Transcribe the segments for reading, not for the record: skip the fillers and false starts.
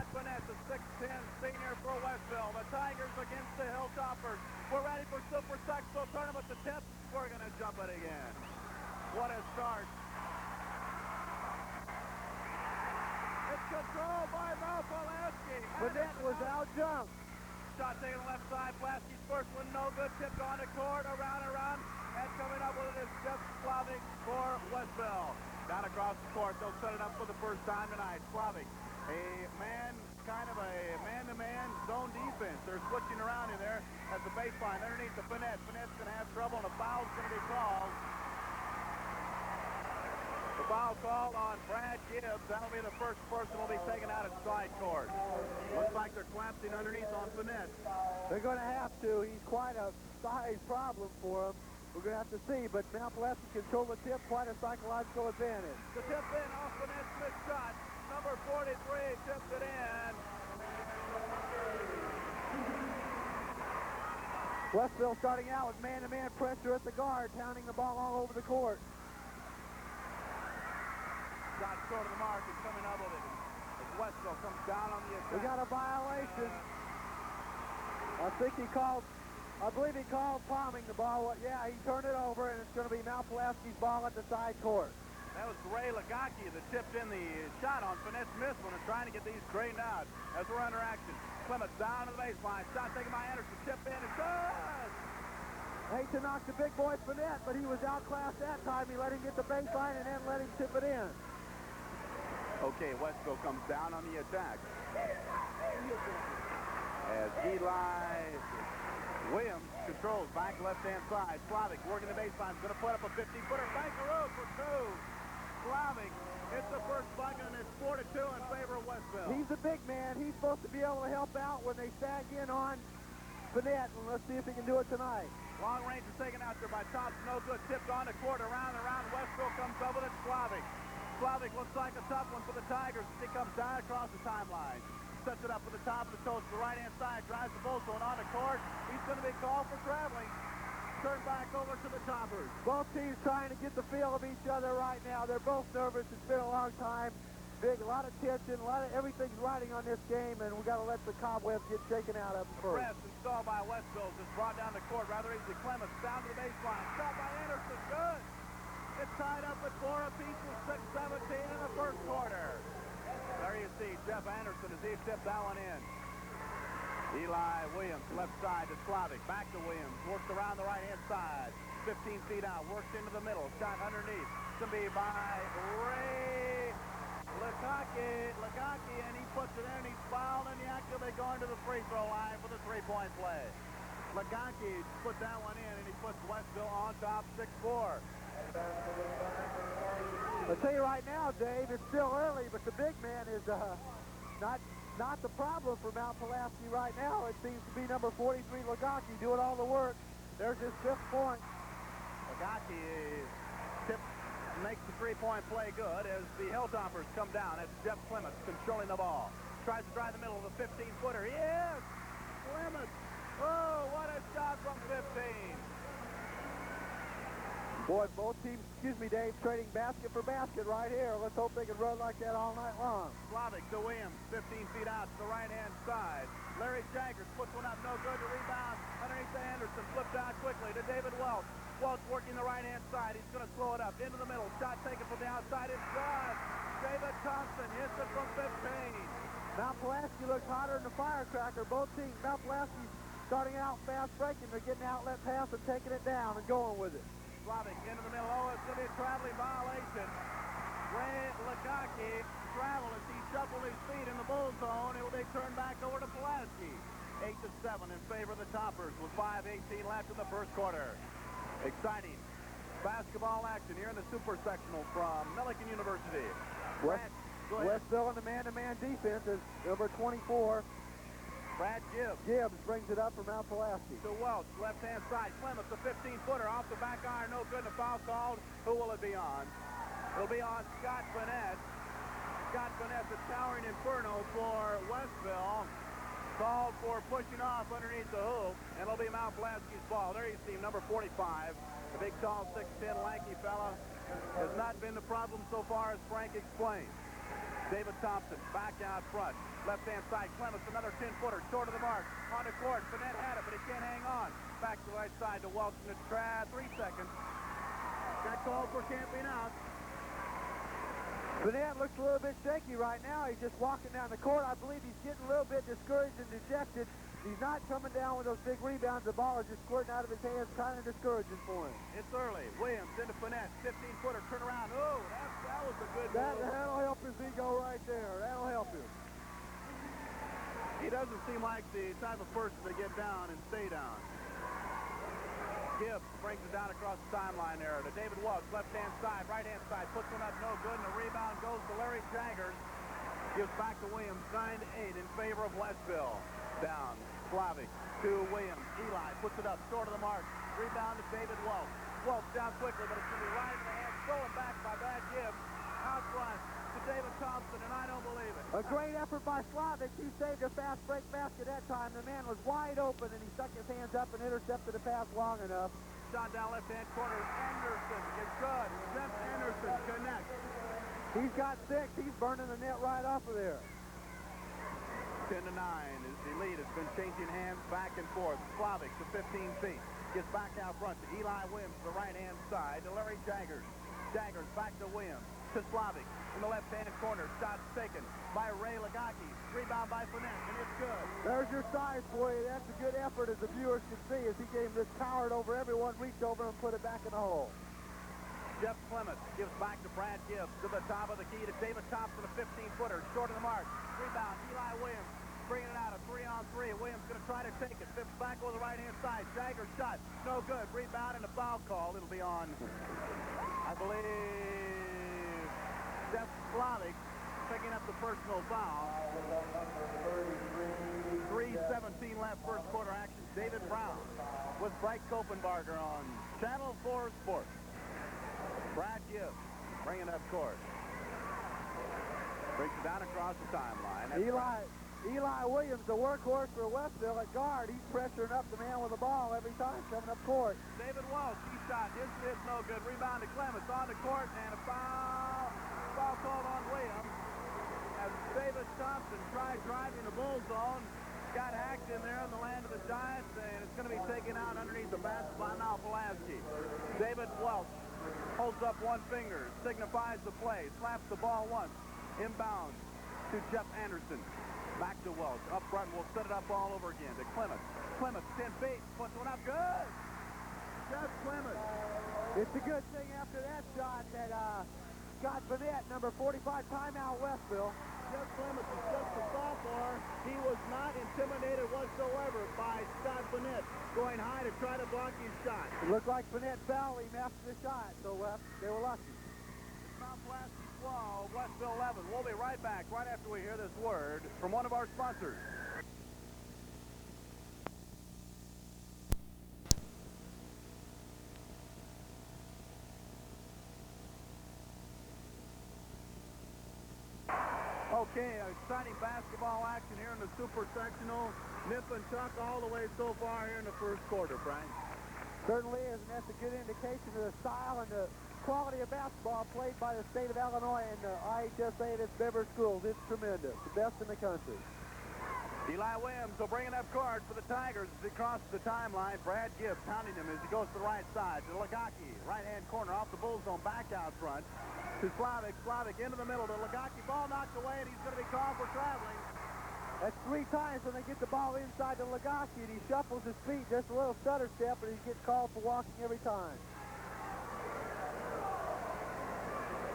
Scott Burnett, the 6'10 senior for Westville. The Tigers against the HillToppers. We're ready for Supersectional Tournament. The tip, we're going to jump it again. What a start. It's controlled by Mt.Pulaski. Burnett was out-jumped. Shot taken left side. Pulaski's first one, no good. Tipped on the court, around. And coming up with it is Jeff Slavic for Westville. Down across the court, they'll set it up for the first time tonight. Slavic, kind of a man-to-man zone defense. They're switching around in there at the baseline underneath the Burnett. Burnett's going to have trouble, and a foul's going to be called. The foul called on Brad Gibbs. That'll be the first person will be taken out at side court. Looks like they're collapsing underneath on Burnett. They're going to have to. He's quite a size problem for them. We're going to have to see, but Mt.Pulaski control the tip, quite a psychological advantage. The tip in off Burnett's missed shot. Number 43 tips it in. Westville starting out with man-to-man pressure at the guard, pounding the ball all over the court. Shot short of the mark and coming up with it. As Westville comes down on the attack. We got a violation. I believe he called palming the ball. Yeah, he turned it over, and it's going to be Mt.Pulaski's ball at the side court. That was Ray Legacki that tipped in the shot on Burnett's missed one and trying to get these straightened out as we're under action. Clements down to the baseline. Shot taken by Anderson. Tip in and good! Hate to knock the big boy Burnett, but he was outclassed that time. He let him get the baseline and then let him tip it in. Okay, Westville comes down on the attack. As Eli Williams controls back left-hand side. Slavic working the baseline. Going to put up a 50-footer. Bankaroo for two. Slavic hits the first bucket, and it's 4-2 in favor of Westville. He's a big man. He's supposed to be able to help out when they sag in on Burnett, and let's see if he can do it tonight. Long range is taken out there by Thompson. No good. Tipped on the court. Around. Westville comes up with it. Slavic. Slavic looks like a tough one for the Tigers as he comes down across the timeline. Sets it up at the top of the toes to the right-hand side. Drives the ball zone on the court. He's going to be called for traveling. Turn back over to the Toppers. Both teams trying to get the feel of each other right now. They're both nervous. It's been a long time. A lot of tension. Everything's riding on this game, and we got to let the cobwebs get shaken out of them first. Press installed by Westville is brought down the court rather easily. Clements down to the baseline. Shot by Anderson. Good. It's tied up at 4 apiece with 6:17 in the first quarter. There you see Jeff Anderson as he tipped that one in. Eli Williams, left side to Slavic. Back to Williams. Works around the right-hand side. 15 feet out. Works into the middle. Shot underneath. To be by Ray Legacki, and he puts it in. He's fouled, and actually going to the free throw line for the three-point play. Legacki put that one in, and he puts Westville on top 6-4. I'll tell you right now, Dave, it's still early, but the big man is not the problem for Mt.Pulaski right now. It seems to be number 43, Legacki, doing all the work. There's his 5th point. Legacki makes the three-point play good as the HillToppers come down. That's Jeff Clements controlling the ball. Tries to drive the middle of the 15-footer. Yes! Clements! Oh, what a shot from 15. Boy, both teams, Dave, trading basket for basket right here. Let's hope they can run like that all night long. Slavic to Williams, 15 feet out to the right-hand side. Larry Jaggers puts one up, no good to rebound. Underneath to Anderson, flipped out quickly to David Welch. Welch working the right-hand side. He's going to slow it up into the middle. Shot taken from the outside. It's good. David Thompson hits it from 15. Mt.Pulaski looks hotter than a firecracker. Both teams, Mt.Pulaski starting out fast breaking. They're getting outlet pass and taking it down and going with it. Slavic into the middle. Oh, it's going to be a traveling violation. Ray Legacki traveled as he shuffled his feet in the bull zone. It will be turned back over to Pulaski. 8-7 in favor of the Toppers with 5:18 left in the first quarter. Exciting basketball action here in the Supersectional from Milliken University. Westville in the man-to-man defense is number 24. Brad Gibbs. Gibbs brings it up for Mt.Pulaski. To Welch, left-hand side. Clements, a 15-footer off the back iron. No good. The foul called. Who will it be on? It'll be on Scott Burnett. Scott Burnett, the towering inferno for Westville. Called for pushing off underneath the hoop. And it'll be Mt.Pulaski's ball. There you see number 45. The big, tall, 6'10", lanky fella. Has not been the problem so far as Frank explained. David Thompson back out front. Left-hand side, Clements, another 10-footer, short of the mark. On the court, Burnett had it, but he can't hang on. Back to the right side to Welch in the trap. 3 seconds. Got called for camping out. Burnett looks a little bit shaky right now. He's just walking down the court. I believe he's getting a little bit discouraged and dejected. He's not coming down with those big rebounds. The ball is just squirting out of his hands, kind of discouraging for him. It's early. Williams into Burnett. 15-footer, turn around. Oh, that was a good move. That'll help his ego right there. That'll help him. He doesn't seem like the type of person to get down and stay down. Gibbs brings it down across the timeline there to David Welch, left-hand side, right-hand side, puts one up, no good, and the rebound goes to Larry Jaggers. Gives back to Williams, 9-8 in favor of Westville. Down, Slavic to Williams. Eli puts it up, short of the mark. Rebound to David Welch. Welch down quickly, but it's going to be right in the hand. Stolen back by Brad Gibbs. Out front to David Thompson, and I don't believe it. A great effort by Slavic. He saved a fast break basket that time. The man was wide open, and he stuck his hands up and intercepted the pass long enough. Shot down left-hand corner. Anderson is good. Jeff Anderson connects. He's got 6. He's burning the net right off of there. 10-9 is the lead. Has been changing hands back and forth. Slavic to 15 feet. Gets back out front to Eli Williams to the right-hand side to Larry Jaggers. Jaggers back to Williams to Slavic in the left-hand corner. Shot taken by Ray Lagaki. Rebound by Finesse, and it's good. There's your size for you. That's a good effort, as the viewers can see, as he gave this towered over everyone, reached over and put it back in the hole. Jeff Clements gives back to Brad Gibbs to the top of the key to David Thompson, a 15-footer, short of the mark. Rebound, Eli Williams bringing it out, a 3-on-3. Williams going to try to take it. Fifth back over the right-hand side. Jagger shot, no good. Rebound and a foul call. It'll be on, I believe, Jeff Slavic picking up the personal foul. 3:17 left, first quarter action. David Brown with Frank Kopenbarger on Channel 4 Sports. Brad Gibbs bringing up court. Brings it down across the timeline. Eli Williams, the workhorse for Westville at guard. He's pressuring up the man with the ball every time coming up court. David Welch, he shot. His is no good. Rebound to Clements on the court, and a foul. Foul called on Williams as David Thompson tried driving the bull zone. Got hacked in there in the land of the Giants, and it's going to be taken out underneath the basket by Mt.Pulaski. David Welch holds up one finger, signifies the play, slaps the ball once, inbound to Jeff Anderson. Back to Welch, up front, we'll set it up all over again to Clements. Clements, 10 feet, puts one up, good! Jeff Clements. It's a good thing after that shot that Scott Burnett, number 45, timeout Westville. Jeff Clements is just a sophomore. He was not intimidated whatsoever by Scott Burnett going high to try to block his shot. It looked like Burnett fouled him after the shot, so they were lucky. It's Mt.Pulaski 12, Westville 11. We'll be right back right after we hear this word from one of our sponsors. Okay, exciting basketball action here in the Supersectional. Nip and tuck all the way so far here in the first quarter, Frank. Certainly is, and that's a good indication of the style and the quality of basketball played by the state of Illinois and the IHSA and its member schools. It's tremendous, the best in the country. Eli Williams will bring it up court for the Tigers as he crosses the timeline. Brad Gibbs pounding him as he goes to the right side to Lagaki, right-hand corner off the bull zone, back out front to Slavic. Slavic into the middle to Lagaki. Ball knocked away, and he's going to be called for traveling. That's 3 times when they get the ball inside to Lagaki, and he shuffles his feet, just a little stutter step, and he gets called for walking every time.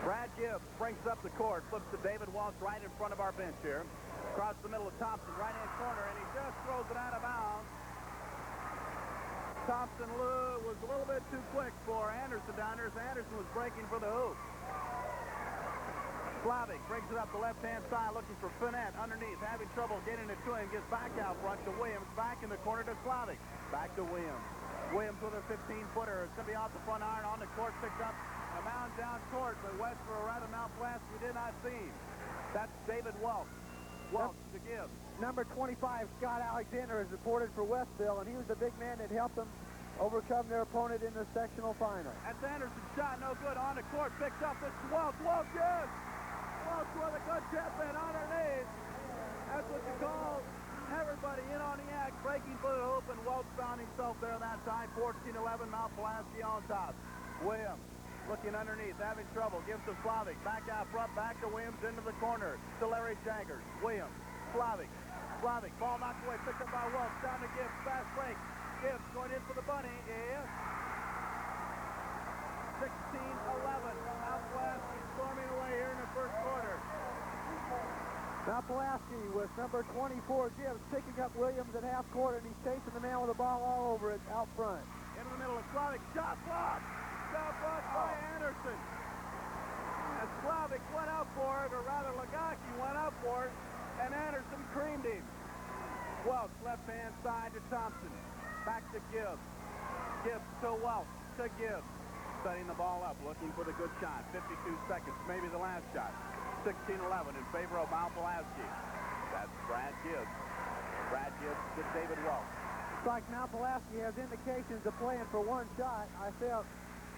Brad Gibbs brings up the court, flips to David Walsh right in front of our bench here. Across the middle of Thompson, right-hand corner, and he just throws it out of bounds. Thompson was a little bit too quick for Anderson down there, as Anderson was breaking for the hoop. Slavic brings it up the left-hand side, looking for Finette underneath, having trouble getting it to him, gets back out front to Williams, back in the corner to Slavic. Back to Williams. Williams with a 15-footer. It's going to be off the front iron on the court, picked up a mound down court, but Westville, or rather Mt.Pulaski, we did not see him. That's David Welch. Welch to Gibbs. Number 25, Scott Alexander, is reported for Westville, and he was the big man that helped them overcome their opponent in the sectional final. That's Anderson's shot, no good on the court, picked up. This is Welch. Welch, yes! Welch Welch with a good tip in underneath. That's what you call everybody in on the act, breaking for the hoop, and Welch found himself there that time. 14-11, Mt.Pulaski on top. Williams looking underneath, having trouble. Gives to Slavic. Back out front, back to Williams into the corner. To Larry Jaggers. Williams, Slavic. Slavic, ball knocked away, picked up by Welch. Down to Gibbs, fast break. Gibbs going in for the bunny is 16-11. Mt.Pulaski storming away here in the first quarter. Mt.Pulaski with number 24, Gibbs, picking up Williams at half court, and he's chasing the man with the ball all over it out front. In the middle of Slavic, shot blocked. Shot blocked by Anderson. And Slavic went up for it, or rather Lagaki went up for it, and Anderson creamed him. Welch, left-hand side to Thompson. Back to Gibbs. Gibbs to Welch, to Gibbs. Setting the ball up, looking for the good shot. 52 seconds, maybe the last shot. 16-11 in favor of Mt.Pulaski. That's Brad Gibbs. Brad Gibbs to David Welch. Looks like Mt.Pulaski has indications of playing for one shot. I felt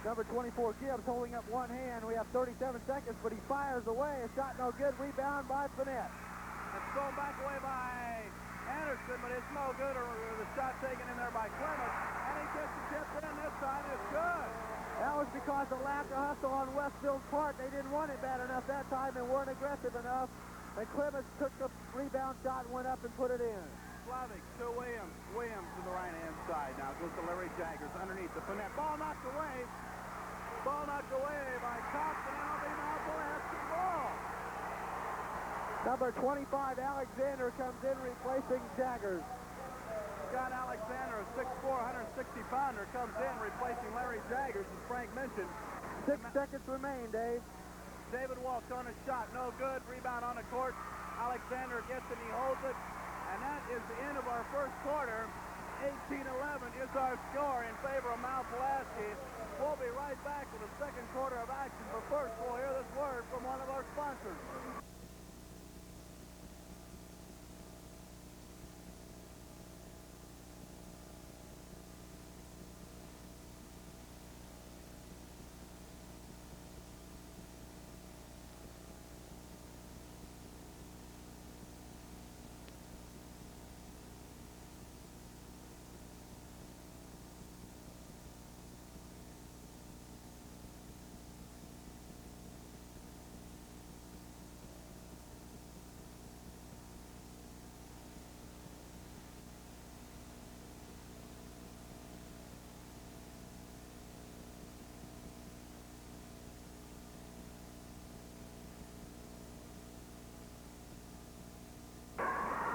number 24, Gibbs, holding up one hand. We have 37 seconds, but he fires away. A shot no good. Rebound by Finette. It's thrown back away by Anderson, but it's no good, or the shot taken in there by Clemens. And he gets the tip in this time. It's good. That was because of lack of hustle on Westville's part. They didn't want it bad enough that time and weren't aggressive enough. And Clemens took the rebound shot and went up and put it in. Slavic to Williams. Williams to the right-hand side. Now goes to Larry Jaggers underneath the Finette. Ball knocked away. Ball knocked away by Thompson. And it'll be Mt.Pulaski ball. Number 25, Alexander, comes in replacing Jaggers. Scott Alexander, a 6'4", 160-pounder, comes in replacing Larry Jaggers, as Frank mentioned. 6 seconds remain, Dave. David Walsh on a shot, no good. Rebound on the court. Alexander gets it, he holds it. And that is the end of our first quarter. 18-11 is our score in favor of Mt.Pulaski. We'll be right back with the second quarter of action, but first we'll hear this word from one of our sponsors.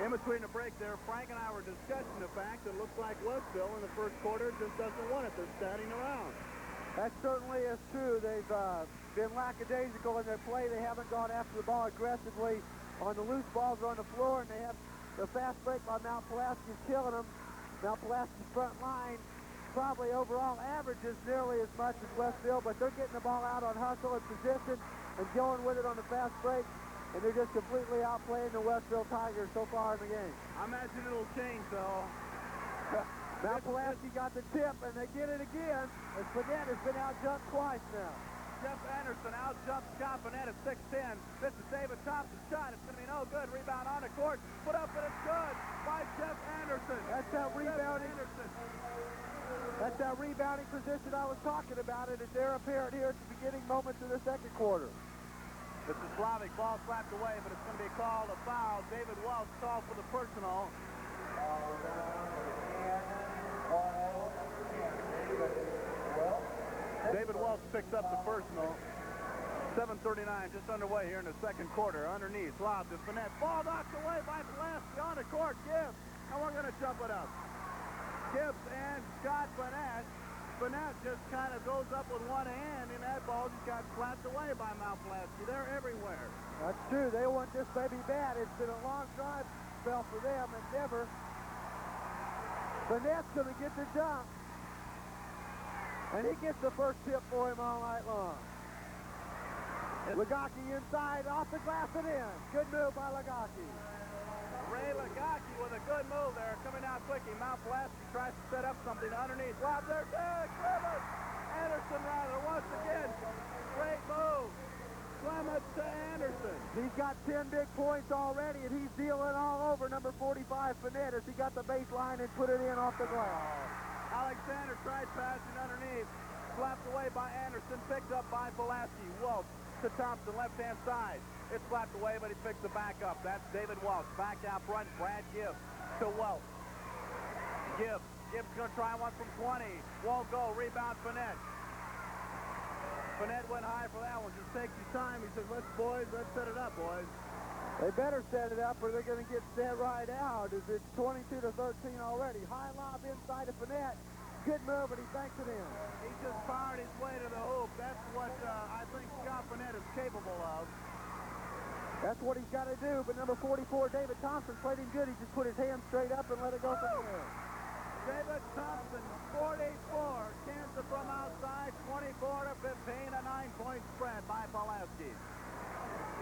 In between the break there, Frank and I were discussing the fact that it looks like Westville in the first quarter just doesn't want it. They're standing around. That certainly is true. They've been lackadaisical in their play. They haven't gone after the ball aggressively on the loose balls or on the floor, and they have the fast break by Mt.Pulaski is killing them. Mt.Pulaski's front line probably overall averages nearly as much as Westville, but they're getting the ball out on hustle and position and going with it on the fast break. And they're just completely outplaying the Westville Tigers so far in the game. I imagine it'll change, though. Mt.Pulaski got the tip, and they get it again. As Finette has been out-jumped twice now. Jeff Anderson out-jumps Scott Finette at 6'10". This is David Thompson's shot. It's going to be no good. Rebound on the court. Put up, and it's good by Jeff Anderson. That's that rebounding. That's that rebounding position I was talking about. It is there apparent here at the beginning moments of the second quarter. This is Slavic, ball slapped away, but it's going to be called a foul. David Welch called for the personal. David Welch picks up the personal. 7:39 just underway here in the second quarter. Underneath, lob to Finette. Ball knocked away by Pulaski on the court. Gibbs, and we're going to jump it up. Gibbs and Scott Finette. Finette just kind of goes up with one hand, and that ball just got slapped away by Mt.Pulaski. They're everywhere. That's true. They want this baby bad. It's been a long drive spell for them, and never. Finette's going to get the jump. And he gets the first tip for him all night long. Lagaki inside, off the glass and in. Good move by Lagaki. Ray Lagaki with a good move there, coming out quickly. Mt.Pulaski tries to set up something underneath. Lob there, Clemens! Anderson rather, once again. Great move. Clements to Anderson. He's got 10 big points already, and he's dealing all over number 45, Finette, as he got the baseline and put it in off the glass. Alexander tried passing underneath. Slapped away by Anderson. Picked up by Pulaski. Welch to Thompson, left-hand side. It's slapped away, but he picks it back up. That's David Welch. Back out front, Brad Gibbs to Welch. Gibbs going to try one from 20. Won't go. Rebound, Finette. Finette went high for that one. Just takes his time. He says, let's set it up, boys. They better set it up or they're going to get set right out as it's 22 to 13 already. High lob inside of Finette. Good move, and he banks it in. He just fired his way to the hoop. That's what I think Scott Finette is capable of. That's what he's got to do, but number 44, David Thompson, played him good. He just put his hand straight up and let it go from there. David Thompson, 44, Kansas from outside, 24 to 15, a 9-point spread by Pulaski.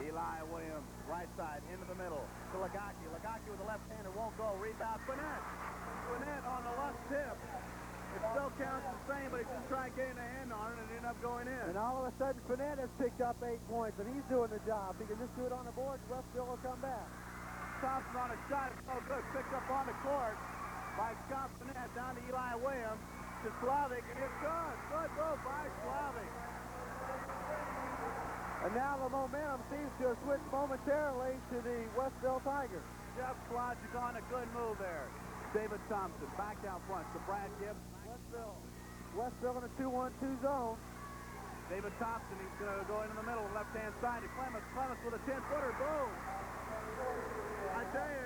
Eli Williams, right side, into the middle, to Lagaki. Lagaki with the left hander, won't go. Rebound, Finette. Finette on the left tip. It still counts the same, but he just tried getting a hand on it and ended up going in. And all of a sudden, Finette has picked up 8 points, and he's doing the job. He can just do it on the board. Westville will come back. Thompson on a shot, it's no good. Picked up on the court by Scott Finette down to Eli Williams to Slavic, and it's good. Good move by Slavic. And now the momentum seems to have switched momentarily to the Westville Tigers. Jeff Slogic on a good move there. David Thompson back out front to Brad Gibbs. Westville in a 2-1-2 zone. David Thompson, he's going to go into the middle, left-hand side to Clements. Clements with a 10-footer, boom. I tell you,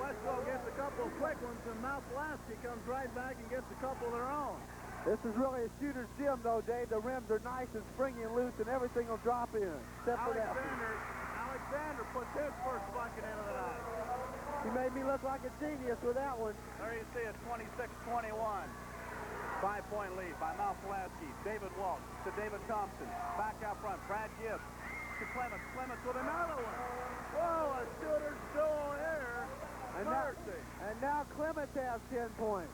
Westville gets a couple of quick ones, and Mt.Pulaski comes right back and gets a couple of their own. This is really a shooter's gym, though, Dave. The rims are nice and springy and loose, and everything will drop in. Except for that. Alexander puts his first bucket into the night. He made me look like a genius with that one. There you see it, 26-21. 5-point lead by Mt.Pulaski. David Walsh to David Thompson. Back out front, Brad Gibbs to Clements. Clements with another one. Whoa, a shooter's duel here. And now Clements has 10 points.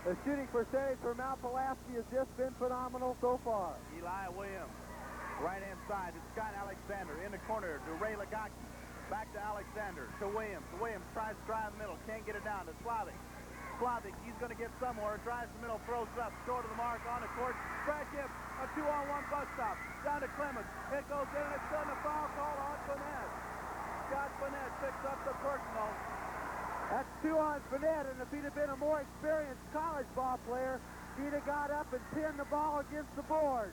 The shooting percentage for Mt.Pulaski has just been phenomenal so far. Eli Williams, right-hand side to Scott Alexander. In the corner to Ray Lagaki. Back to Alexander, to Williams. Williams tries to drive the middle, can't get it down to Slavic. Slavic, he's going to get somewhere, drives the middle, throws it up, short of the mark on the court. Brad Gibbs, a 2-on-1 bus stop. Down to Clements. It goes in, and it's done a foul call on Finette. Scott Finette picks up the personal. That's 2 on Finette, and if he'd have been a more experienced college ball player, he'd have got up and pinned the ball against the board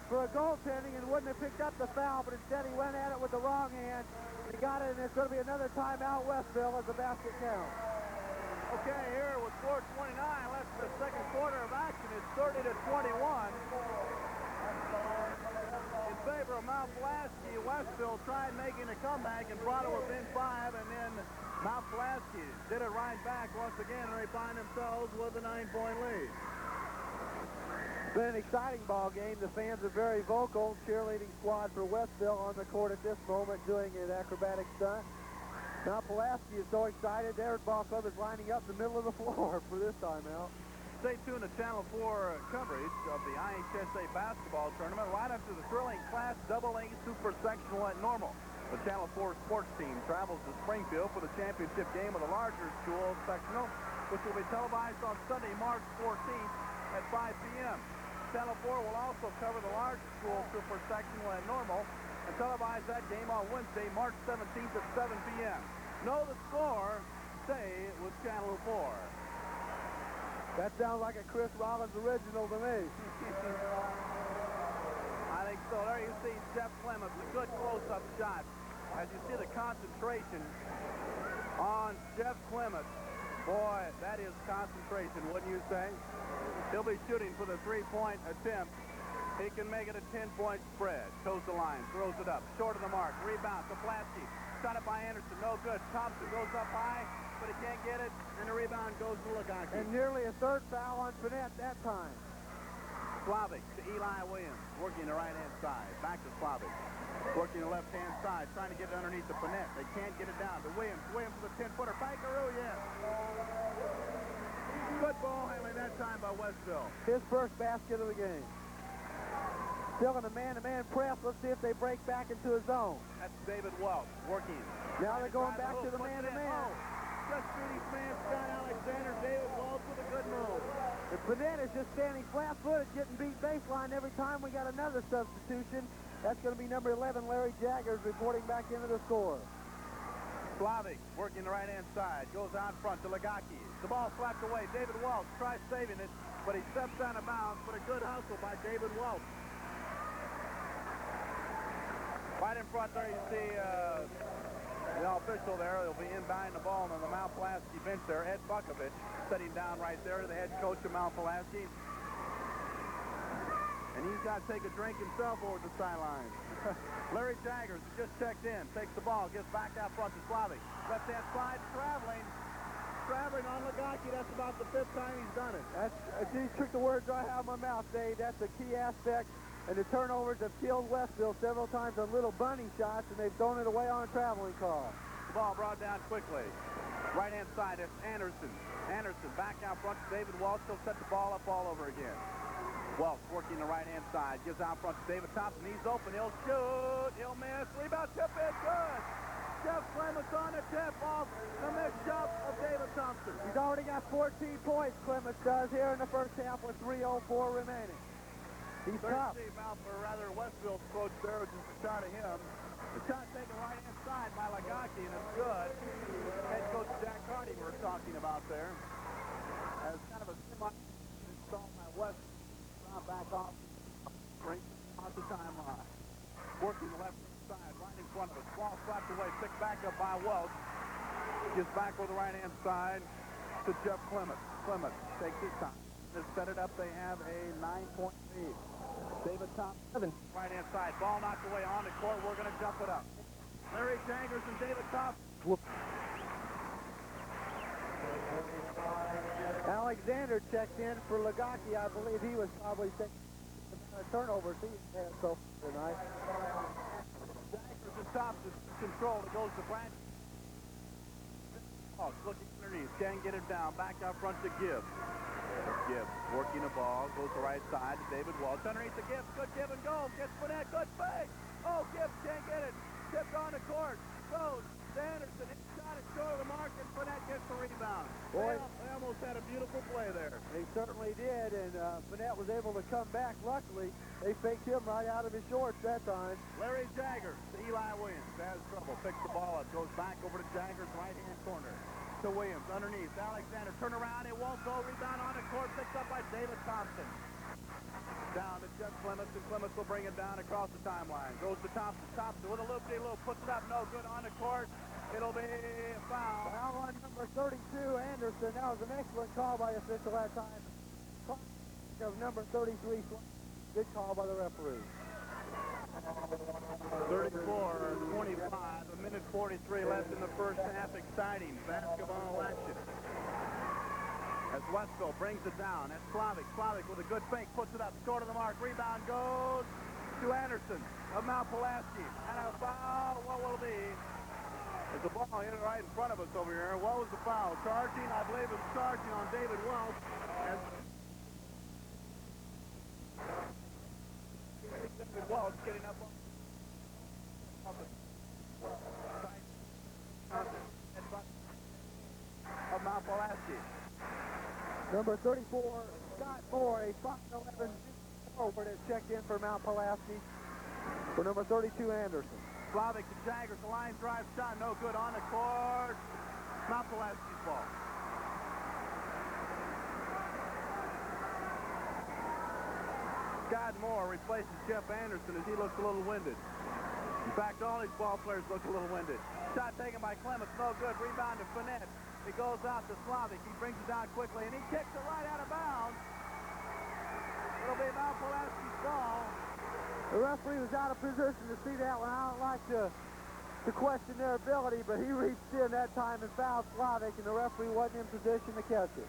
for a goaltending and wouldn't have picked up the foul, but instead he went at it with the wrong hand. He got it, and it's going to be another timeout Westville as the basket counts. Okay, here with 4:29 left in the second quarter of action, it's 30-21. In favor of Mt.Pulaski, Westville tried making a comeback and brought it within 5, and then Mt.Pulaski did it right back once again, and they find themselves with a 9-point lead. It's been an exciting ball game. The fans are very vocal. Cheerleading squad for Westville on the court at this moment doing an acrobatic stunt. Mt.Pulaski is so excited. Their ball club is lining up in the middle of the floor for this timeout. Stay tuned to Channel 4 coverage of the IHSA basketball tournament right after the thrilling Class AA Supersectional at Normal. The Channel 4 sports team travels to Springfield for the championship game of the larger school sectional, which will be televised on Sunday, March 14th at 5 p.m. Channel 4 will also cover the large school Supersectional at Normal and televise that game on Wednesday, March 17th at 7 p.m. Know the score. Stay with Channel 4. That sounds like a Chris Rollins original to me. I think so. There you see Jeff Clements, a good close-up shot. As you see the concentration on Jeff Clements. Boy, that is concentration, wouldn't you say? He'll be shooting for the three-point attempt. He can make it a 10-point spread. Toes the line, throws it up, short of the mark. Rebound to Pulaski. Shot it by Anderson, no good. Thompson goes up high, but he can't get it, and the rebound goes to Lagaki. And nearly a third foul on Finette that time. Slavic to Eli Williams, working the right-hand side. Back to Slavic. Working the left-hand side, trying to get it underneath the Finette. They can't get it down to Williams. Williams with a 10-footer. Bankaroo, yes. Good ball handling that time by Westville. His first basket of the game. Still in a man-to-man press. Let's see if they break back into a zone. That's David Welch working. Now they're going back to the man-to-man. Just beat his man, Scott Alexander. David Welch with a good move. The Burnett is just standing flat-footed, getting beat baseline every time. We got another substitution. That's going to be number 11, Larry Jaggers, reporting back into the score. Slavic working the right-hand side. Goes out front to Legaki. The ball slapped away. David Welch tries saving it, but he steps out of bounds. But a good hustle by David Welch. Right in front there, you see the official there. He'll be in behind the ball on the Mt.Pulaski bench there. Ed Bukovich sitting down right there, the head coach of Mt.Pulaski. And he's got to take a drink himself over the sideline. Larry Jaggers just checked in, takes the ball, gets back out front to Slavic. Left-hand side, traveling on Legaki. That's about the 5th time he's done it. You took the words right out of my mouth, Dave. That's a key aspect. And the turnovers have killed Westville several times on little bunny shots, and they've thrown it away on a traveling call. The ball brought down quickly. Right-hand side, it's Anderson. Anderson back out front to David Welch. He'll set the ball up all over again. Welch working the right-hand side. Gives out front to David Thompson. He's open. He'll shoot. He'll miss. Rebound tip is good. Jeff Clements on the tip off the missed shot of David Thompson. He's already got 14 points, Clements does, here in the first half with 3:04 remaining. He's tough. Westville's coach there, just a shot of him. The shot taken right-hand side by Legaki, and it's good. Head coach Jack Hardy we're talking about there. As kind of a semi-install by West. Back off. Bring off the timeline. Working the left side, right in front of us. Ball slapped away, picked back up by Welch. Gets back with the right-hand side to Jeff Clements. Clements takes his time. To set it up, they have a 9-point lead. David Thompson, right-hand side. Ball knocked away on the court. We're going to jump it up. Larry Jaggers and David Thompson. Alexander checked in for Legaki. I believe he was probably taking turnovers he had so far tonight. Jaggers and Thompson control. It goes to Brand. Oh, looking underneath. Can't get it down. Back out front to Gibbs. Gibbs working the ball. Goes to the right side to David Welch. Underneath the Gibbs. Good give and go. Gets Burnett. Good fake. Oh, Gibbs can't get it. Tipped on the court. Goes to Anderson. He shot it short of the mark, and Burnett gets the rebound. Boy, they almost had a beautiful play there. They certainly did, and Burnett was able to come back. Luckily, they faked him right out of his shorts that time. Larry Jaggers to Eli Williams. Has trouble. Picks the ball up. Goes back over to Jaggers, right-hand corner. To Williams, underneath. Alexander, turn around. It won't go. Rebound on the court. Picked up by David Thompson. Down to Jeff Clements, and Clements will bring it down across the timeline. Goes to Thompson. Thompson with a loop-de-loop. Puts it up. No good on the court. It'll be a foul. Foul on number 32, Anderson. That was an excellent call by the official that time. Of number 33. Good call by the referee. 34-25, a minute 43 left in the first half. Exciting basketball action. As Westville brings it down. That's Slavic. Slavic with a good fake. Puts it up. Short of the mark. Rebound goes to Anderson of Mt.Pulaski. And a foul. What will it be? There's a ball hit right in front of us over here. What was the foul? Charging, I believe it was charging on David Welch. As David Welch getting up on the of Mt.Pulaski. Number 34, Scott Moore, a 5'11" forward has checked in for Mt.Pulaski. For number 32, Anderson. Slavic to Jaggers, the line drive shot, no good on the court. Mt.Pulaski's ball. Scott Moore replaces Jeff Anderson as he looks a little winded. In fact, all these ball players look a little winded. Shot taken by Clements, no good. Rebound to Finette. It goes out to Slavic. He brings it down quickly, and he kicks it right out of bounds. It'll be Mt.Pulaski's ball. The referee was out of position to see that one. I don't like to question their ability, but he reached in that time and fouled Slavic, and the referee wasn't in position to catch it.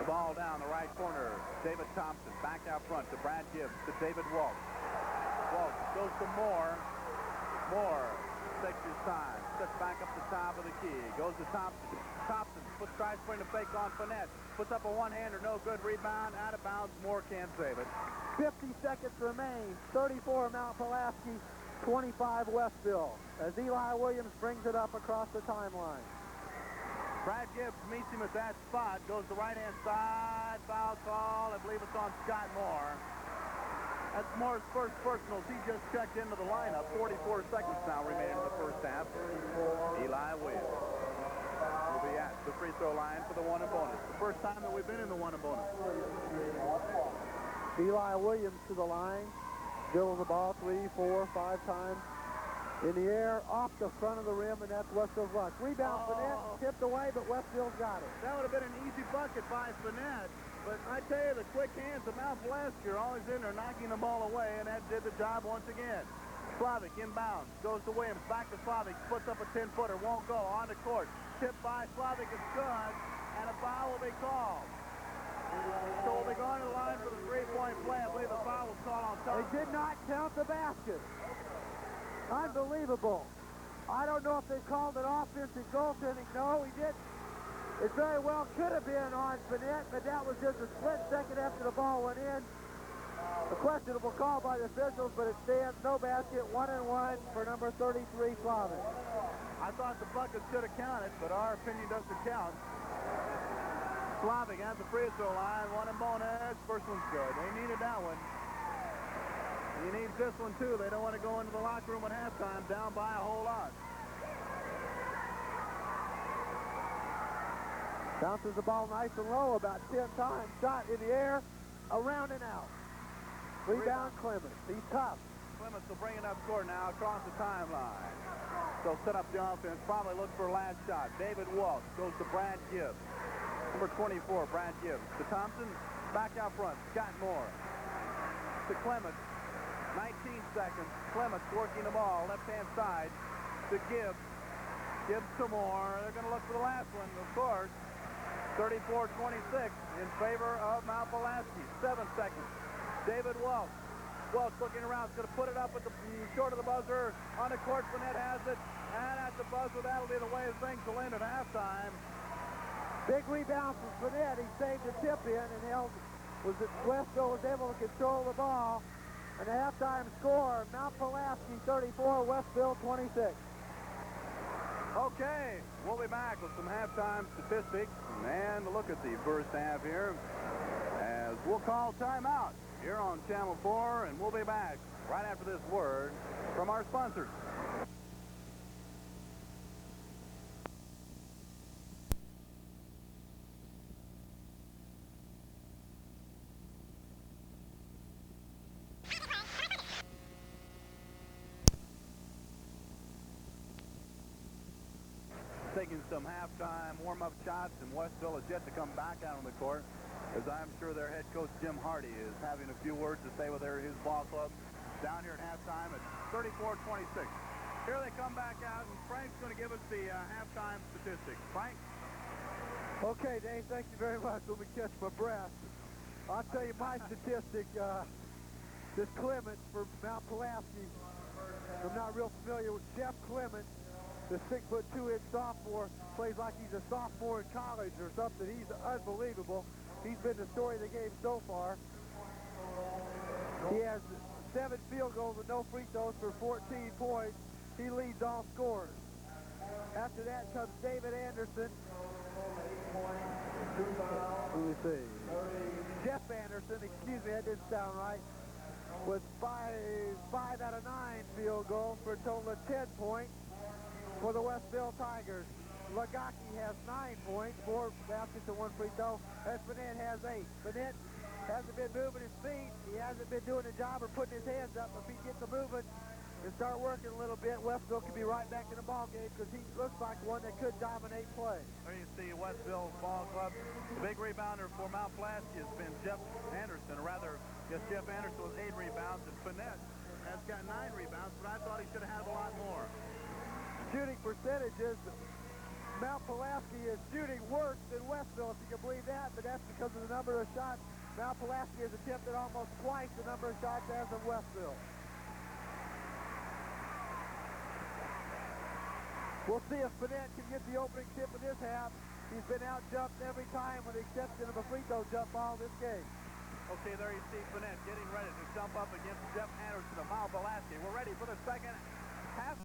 The ball down the right corner. David Thompson back out front to Brad Gibbs to David Walsh. Walsh goes to Moore. Moore takes his time. sets back up the top of the key. Goes to Thompson. Thompson tries putting a fake on Finette. Puts up a one-hander, no good. Rebound, out of bounds. Moore can't save it. 50 seconds remain. 34 Mount Pulaski, 25 Westville. As Eli Williams brings it up across the timeline. Brad Gibbs meets him at that spot. Goes to right-hand side. Foul call. I believe it's on Scott Moore. That's Moore's first personals. He just checked into the lineup. 44 seconds now remaining in the first half. Eli Williams will be at the free throw line for the one and bonus. The first time that we've been in the one and bonus. Eli Williams to the line. Dribbles the ball 3, 4, 5 times. In the air, off the front of the rim, and that's Westville's luck. Rebound, Finette, tipped away, but Westville's got it. That would have been an easy bucket by Finette. But I tell you, the quick hands of Mount Pulaski are always in there knocking the ball away, and that did the job once again. Slavic inbounds, goes to Williams, back to Slavic, puts up a 10-footer, won't go, on the court. Tipped by Slavic, is good, and a foul will be called. So we'll be going to the line for the three-point play. I believe the foul was called on top. They did not count the basket. Unbelievable. I don't know if they called it offensive goaltending. No, he didn't. It very well could have been on Finette, but that was just a split second after the ball went in. A questionable call by the officials, but it stands no basket, 1-1 for number 33, Slavic. I thought the bucket should have counted, but our opinion doesn't count. Slavic at the free throw line, one and bonus. First one's good. They needed that one. He needs this one, too. They don't want to go into the locker room at halftime down by a whole lot. Bounces the ball nice and low about 10 times. Shot in the air, around and out. Rebound Clements. He's tough. Clements will bring it up court now across the timeline. They'll set up the offense, probably look for a last shot. David Walsh goes to Brad Gibbs. Number 24, Brad Gibbs. To Thompson, back out front. Scott Moore. To Clements. 19 seconds. Clements working the ball, left-hand side. To Gibbs. Gibbs to Moore. They're going to look for the last one, of course. 34-26 in favor of Mount Pulaski. 7 seconds. David Welch. Welch looking around. Is going to put it up at the short of the buzzer. On the court, Finette has it. And at the buzzer, that'll be the way things will end at halftime. Big rebound from Finette. He saved the tip in and Westville was able to control the ball. And the halftime score, Mount Pulaski 34, Westville 26. Okay, we'll be back with some halftime statistics and a look at the first half here as we'll call timeout here on Channel 4, and we'll be back right after this word from our sponsors. Taking some halftime warm-up shots, and Westville is yet to come back out on the court, as I'm sure their head coach Jim Hardy is having a few words to say with his ball club down here at halftime at 34-26. Here they come back out, and Frank's going to give us the halftime statistics. Frank? Okay, Dave, thank you very much. Let me catch my breath. I'll tell you my statistic. This Clements for Mount Pulaski. I'm not real familiar with Jeff Clements. The 6'2" sophomore plays like he's a sophomore in college or something. He's unbelievable. He's been the story of the game so far. He has 7 field goals and no free throws for 14 points. He leads all scorers. After that comes David Anderson. Let me see. Jeff Anderson, excuse me, that didn't sound right. With 5 out of 9 field goals for a total of 10 points. For the Westville Tigers, Lagaki has 9 points, 4 baskets and 1 free throw, and Finette has 8. Finette hasn't been moving his feet. He hasn't been doing a job or putting his hands up. If he gets a movement and start working a little bit, Westville could be right back in the ball game because he looks like one that could dominate play. There you see Westville Ball Club. The big rebounder for Mount Pulaski has been Jeff Anderson, or rather, yes, Jeff Anderson with 8 rebounds, and Finette has got 9 rebounds, but I thought he should have had a lot more. Shooting percentages, Mount Pulaski is shooting worse than Westville, if you can believe that, but that's because of the number of shots. Mount Pulaski has attempted almost twice the number of shots as of Westville. We'll see if Finette can get the opening tip in this half. He's been out-jumped every time with the exception of a free throw jump ball this game. Okay, there you see Finette getting ready to jump up against Jeff Anderson of Mt.Pulaski. We're ready for the second half.